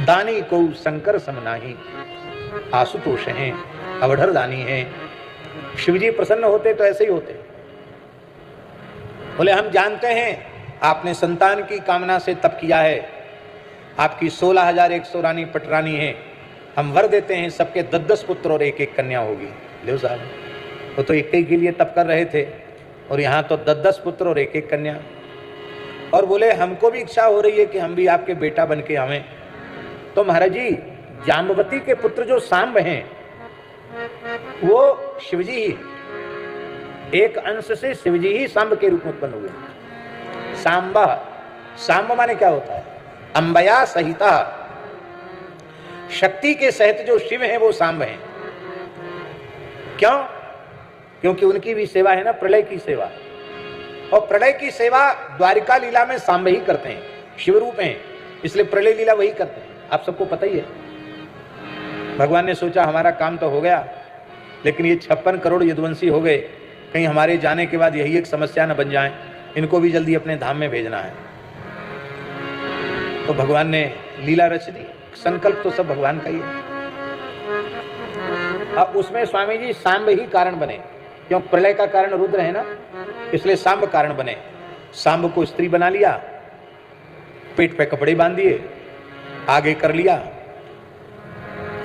दानी को शंकर सम नाही, आशुतोष हैं, अवढ़र दानी हैं। शिव जी प्रसन्न होते तो ऐसे ही होते। बोले हम जानते हैं आपने संतान की कामना से तप किया है, आपकी 16,100 रानी पटरानी है, हम वर देते हैं सबके 10-10 पुत्र और 1-1 कन्या होगी। लो साहब, वो तो एक ही के लिए तप कर रहे थे और यहाँ तो 10-10 पुत्र और 1-1 कन्या। और बोले हमको भी इच्छा हो रही है कि हम भी आपके बेटा बन के आवें। तो महाराज जी, जाम्बवती के पुत्र जो सांब हैं वो शिवजी ही, एक अंश से शिवजी ही सांब के रूप में उत्पन्न हुए। सांबा, सांब माने क्या होता है? अंबया सहिता, शक्ति के सहित जो शिव हैं वो सांब हैं। क्यों? क्योंकि उनकी भी सेवा है ना, प्रलय की सेवा, और प्रलय की सेवा द्वारिका लीला में सांब ही करते हैं, शिव रूप हैं, इसलिए प्रलय लीला वही करते हैं। आप सबको पता ही है। भगवान ने सोचा हमारा काम तो हो गया, लेकिन ये 56 करोड़ यदुवंशी हो गए, कहीं हमारे जाने के बाद यही एक समस्या न बन जाए, इनको भी जल्दी अपने धाम में भेजना है। तो भगवान ने लीला रच दी। संकल्प तो सब भगवान का ही है। अब उसमें स्वामी जी सांब ही कारण बने, क्यों? प्रलय का कारण रुद्र है ना, इसलिए सांब कारण बने। सांब को स्त्री बना लिया, पेट पे कपड़े बांध दिए, आगे कर लिया।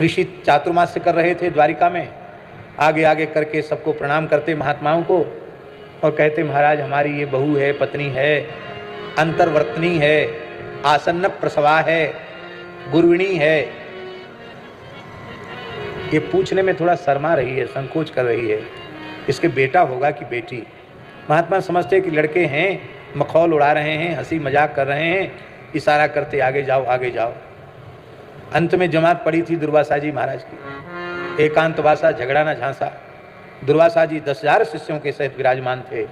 ऋषि चातुर्मास्य कर रहे थे द्वारिका में, आगे आगे करके सबको प्रणाम करते महात्माओं को और कहते महाराज हमारी ये बहू है, पत्नी है, अंतर्वर्तनी है, आसन्न प्रसवा है, गुरुविणी है। ये पूछने में थोड़ा शर्मा रही है, संकोच कर रही है, इसके बेटा होगा कि बेटी। महात्मा समझते कि लड़के हैं, मखौल उड़ा रहे हैं, हंसी मजाक कर रहे हैं, इशारा करते आगे जाओ आगे जाओ। अंत में जमात पड़ी थी दुर्वासा जी महाराज की, एकांतवासा झगड़ा न झांसा। दुर्वासा जी 10,000 शिष्यों के सहित विराजमान थे।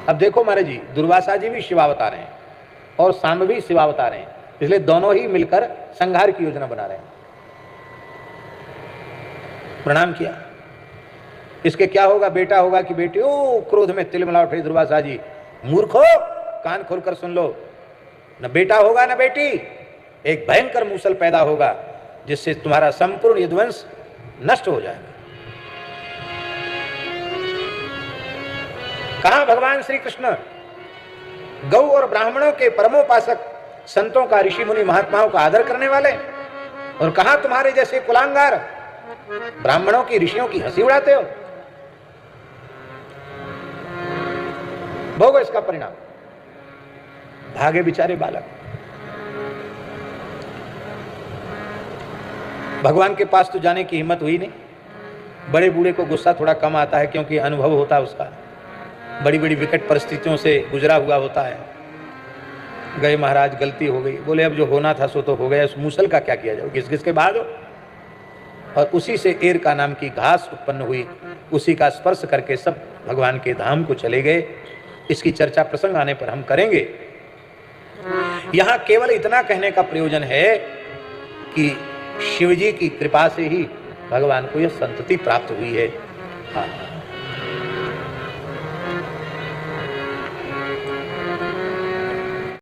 अब देखो महाराज जी, दुर्वासा जी भी शिवावतार हैं और सांब भी शिवावतार हैं, इसलिए दोनों ही मिलकर संहार की योजना बना रहे हैं। प्रणाम किया, इसके क्या होगा, बेटा होगा कि बेटी? ओ क्रोध में तिलमिला उठे दुर्वासा जी, मूर्खो कान खोलकर सुन लो, न बेटा होगा न बेटी, एक भयंकर मूसल पैदा होगा जिससे तुम्हारा संपूर्ण यदुवंश नष्ट हो जाएगा। कहां भगवान श्री कृष्ण गौ और ब्राह्मणों के परमोपासक, संतों का, ऋषि मुनि महात्माओं का आदर करने वाले, और कहां तुम्हारे जैसे कुलांगार ब्राह्मणों की, ऋषियों की हंसी उड़ाते हो। भोगो इसका परिणाम। भागे बेचारे बालक। भगवान के पास तो जाने की हिम्मत हुई नहीं। बड़े बूढ़े को गुस्सा थोड़ा कम आता है क्योंकि अनुभव होता है उसका, बड़ी बड़ी विकट परिस्थितियों से गुजरा हुआ होता है। गए महाराज, गलती हो गई। बोले अब जो होना था सो तो हो गया, उस मूसल का क्या किया जाए, घिस घिस के बाद हो। और उसी से एर का नाम की घास उत्पन्न हुई, उसी का स्पर्श करके सब भगवान के धाम को चले गए। इसकी चर्चा प्रसंग आने पर हम करेंगे। यहां केवल इतना कहने का प्रयोजन है कि शिवजी की कृपा से ही भगवान को यह संतति प्राप्त हुई है। हाँ।